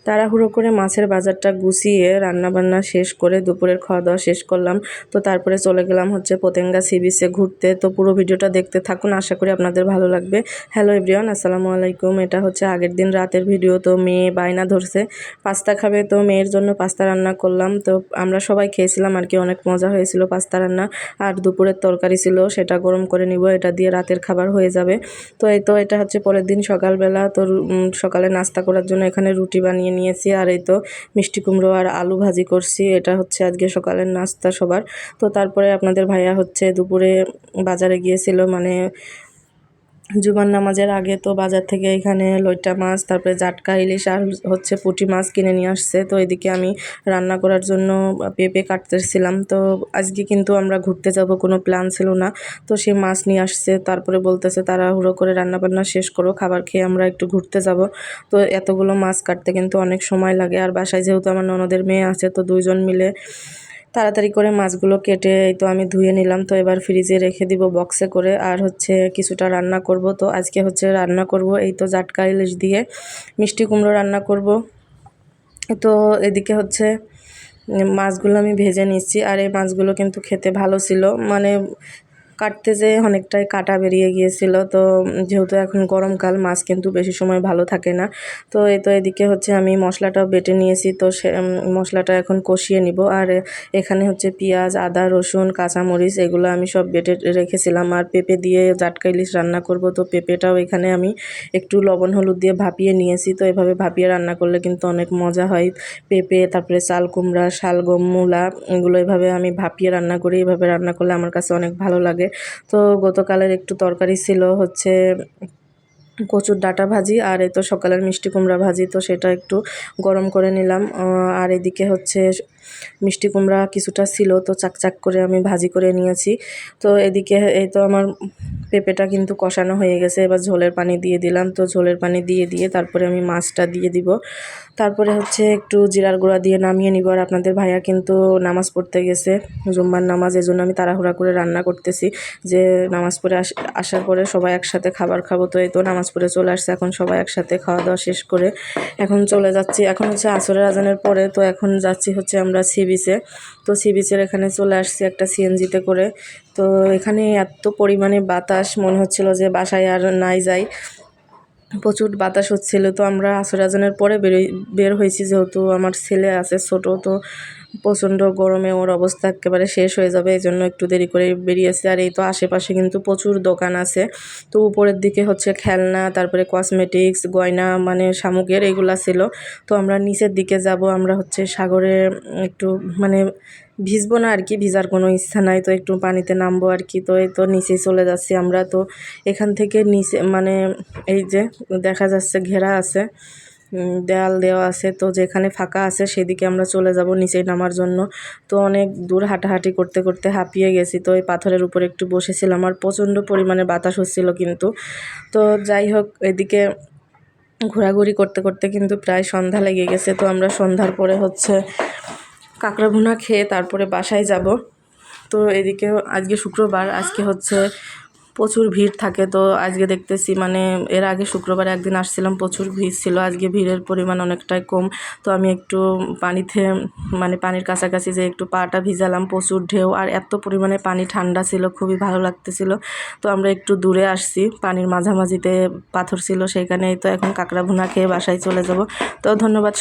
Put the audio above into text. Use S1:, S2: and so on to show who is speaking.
S1: তাড়াহুড়ো করে মাছের বাজারটা গুছিয়ে রান্নাবান্না শেষ করে দুপুরের খাওয়া দাওয়া শেষ করলাম। তো তারপরে চলে গেলাম হচ্ছে পতেঙ্গা সি বিচে ঘুরতে। তো পুরো ভিডিওটা দেখতে থাকুন, আশা করি আপনাদের ভালো লাগবে। হ্যালো এভরিওয়ান, আসসালামু আলাইকুম। এটা হচ্ছে আগের দিন রাতের ভিডিও। তো মেয়ে বায়না ধরছে পাস্তা খাবে, তো মেয়ের জন্য পাস্তা রান্না করলাম। তো আমরা সবাই খেয়েছিলাম আর কি, অনেক মজা হয়েছিল পাস্তা রান্না। আর দুপুরের তরকারি ছিল, সেটা গরম করে নিব, এটা দিয়ে রাতের খাবার হয়ে যাবে। তো এই তো এটা হচ্ছে পরের দিন সকালবেলা। তো সকালে নাস্তা করার জন্য এখানে রুটি বানিয়ে নিয়েছি, আর এই তো মিষ্টি কুমড়ো আর আলু ভাজি করছি। এটা হচ্ছে আজকে সকালের নাস্তা সবার। তো তারপরে আপনাদের ভাইয়া হচ্ছে দুপুরে বাজারে গিয়েছিল, মানে জুমার নামাজের আগে। তো বাজার থেকে এখানে লইট্টা মাছ, তারপরে জাটকা ইলিশ আর হচ্ছে পুঁটি মাছ কিনে নিয়ে আসছে। তো এদিকে আমি রান্না করার জন্য পেঁপে কাটতেছিলাম। তো আজকে কিন্তু আমরা ঘুরতে যাব, কোনো প্ল্যান ছিল না। তো সে মাছ নিয়ে আসছে, তারপরে বলতেছে তাড়াহুড়ো করে রান্নাবান্না শেষ করো, খাবার খেয়ে আমরা একটু ঘুরতে যাব। তো এতগুলো মাছ কাটতে কিন্তু অনেক সময় লাগে, আর বাসায় যেহেতু আমার ননদের মেয়ে আছে, তো দুইজন মিলে তাড়াতাড়ি করে মাছগুলো কেটে এই তো আমি ধুয়ে নিলাম। তো এবার ফ্রিজে রেখে দিব বক্সে করে, আর হচ্ছে কিছুটা রান্না করব। তো আজকে হচ্ছে রান্না করব এই তো জাটকা ইলিশ দিয়ে মিষ্টি কুমড়ো রান্না করব। তো এদিকে হচ্ছে মাছগুলো আমি ভেজে নিচ্ছি, আর এই মাছগুলো কিন্তু খেতে ভালো ছিল, মানে কাটতে যেয়ে অনেকটাই কাটা বেরিয়ে গিয়েছিল। তো যেহেতু এখন গরমকাল, মাছ কিন্তু বেশি সময় ভালো থাকে না। তো এই তো এদিকে হচ্ছে আমি মশলাটাও বেটে নিয়েছি। তো সে মশলাটা এখন কষিয়ে নিব। আর এখানে হচ্ছে পেঁয়াজ, আদা, রসুন, কাঁচামরিচ এগুলো আমি সব বেটে রেখেছিলাম। আর পেঁপে দিয়ে জাটকা ইলিশ রান্না করব। তো পেঁপেটাও এখানে আমি একটু লবণ হলুদ দিয়ে ভাপিয়ে নিয়েছি। তো এভাবে ভাপিয়ে রান্না করলে কিন্তু অনেক মজা হয়। পেঁপে, তারপরে চাল কুমড়া, শালগম, মূলা এগুলো এভাবে আমি ভাপিয়ে রান্না করি। এভাবে রান্না করলে আমার কাছে অনেক ভালো লাগে। তো গতকালের একটু তরকারি ছিল হচ্ছে কচুর ডাঁটা ভাজি, আর এই তো সকালের মিষ্টি কুমড়া ভাজি। তো সেটা একটু গরম করে নিলাম। আর এদিকে হচ্ছে মিষ্টি কুমড়া কিছুটা ছিল, তো চাকচাক করে আমি ভাজি করে নিয়েছি। তো এদিকে এই তো আমার পেঁপেটা কিন্তু কষানো হয়ে গেছে। এবার ঝোলের পানি দিয়ে দিলাম। তো ঝোলের পানি দিয়ে তারপরে আমি মাছটা দিয়ে দিব। তারপরে হচ্ছে একটু জিরার গুঁড়া দিয়ে নামিয়ে নিব। আর আপনাদের ভাইয়া কিন্তু নামাজ পড়তে গেছে, জুম্মার নামাজ, এজন্য আমি তাড়াহুড়া করে রান্না করতেছি, যে নামাজ পড়ে আসার পরে সবাই একসাথে খাবার খাবো। তো এই তো নামাজ পড়ে চলে আসছে, এখন সবাই একসাথে খাওয়া দাওয়া শেষ করে এখন চলে যাচ্ছি। এখন হচ্ছে আসরের আজানের পরে, তো এখন যাচ্ছি হচ্ছে আমরা সি বিচে। তো সি বিচের এখানে চলে আসছি একটা সিএনজিতে করে। তো এখানে এত পরিমাণে বাতাস, মনে হচ্ছিল যে বাসায় আর নাই যাই, প্রচুর বাতাস হচ্ছিল। তো আমরা আসর আজানের পরে বের হয়েছি, যেহেতু আমার ছেলে আছে ছোট, তো প্রচণ্ড গরমে ওর অবস্থা একেবারে শেষ হয়ে যাবে, এই জন্য একটু দেরি করে বেরিয়েছে। আর এই তো আশেপাশে কিন্তু প্রচুর দোকান আছে। তো উপরের দিকে হচ্ছে খেলনা, তারপরে কসমেটিক্স, গয়না, মানে শামুকের এগুলা ছিল। তো আমরা নিচের দিকে যাব, আমরা হচ্ছে সাগরে একটু মানে ভিজবো না আর কি, ভিজার কোনো ইচ্ছা নাই, তো একটু পানিতে নামবো আর কি। তো এই তো নিচেই চলে যাচ্ছি আমরা। তো এখান থেকে নিচে মানে এই যে দেখা যাচ্ছে ঘেরা আছে, দেয়াল দেওয়া আছে। তো যেখানে ফাঁকা আছে সেদিকে আমরা চলে যাব নিচে নামার জন্য। তো অনেক দূর হাঁটাহাঁটি করতে করতে হাঁপিয়ে গেছি। তো এই পাথরের উপরে একটু বসেছিলাম, আর প্রচণ্ড পরিমাণে বাতাস হচ্ছিল কিন্তু। তো যাই হোক, এদিকে ঘোরাঘুরি করতে করতে কিন্তু প্রায় সন্ধ্যা লেগে গেছে। তো আমরা সন্ধ্যার পরে হচ্ছে কাঁকড়া ভুনা খেয়ে তারপরে বাসায় যাব। তো এদিকে আজকে শুক্রবার, আজকে হচ্ছে প্রচুর ভিড় থাকে। তো আজকে দেখতেছি, মানে এর আগে শুক্রবারে একদিন আসছিলাম, প্রচুর ভিড় ছিল। আজকে ভিড়ের পরিমাণ অনেকটাই কম। তো আমি একটু পানিতে, মানে পানির কাছাকাছি যে একটু পাটা ভিজালাম, প্রচুর ঢেউ, আর এত পরিমাণে পানি ঠান্ডা ছিল, খুবই ভালো লাগতেছিল। তো আমরা একটু দূরে আসছি, পানির মাঝামাঝিতে পাথর ছিল সেখানেই। তো এখন কাঁকড়া ভুনা খেয়ে বাসায় চলে যাব। তো ধন্যবাদ।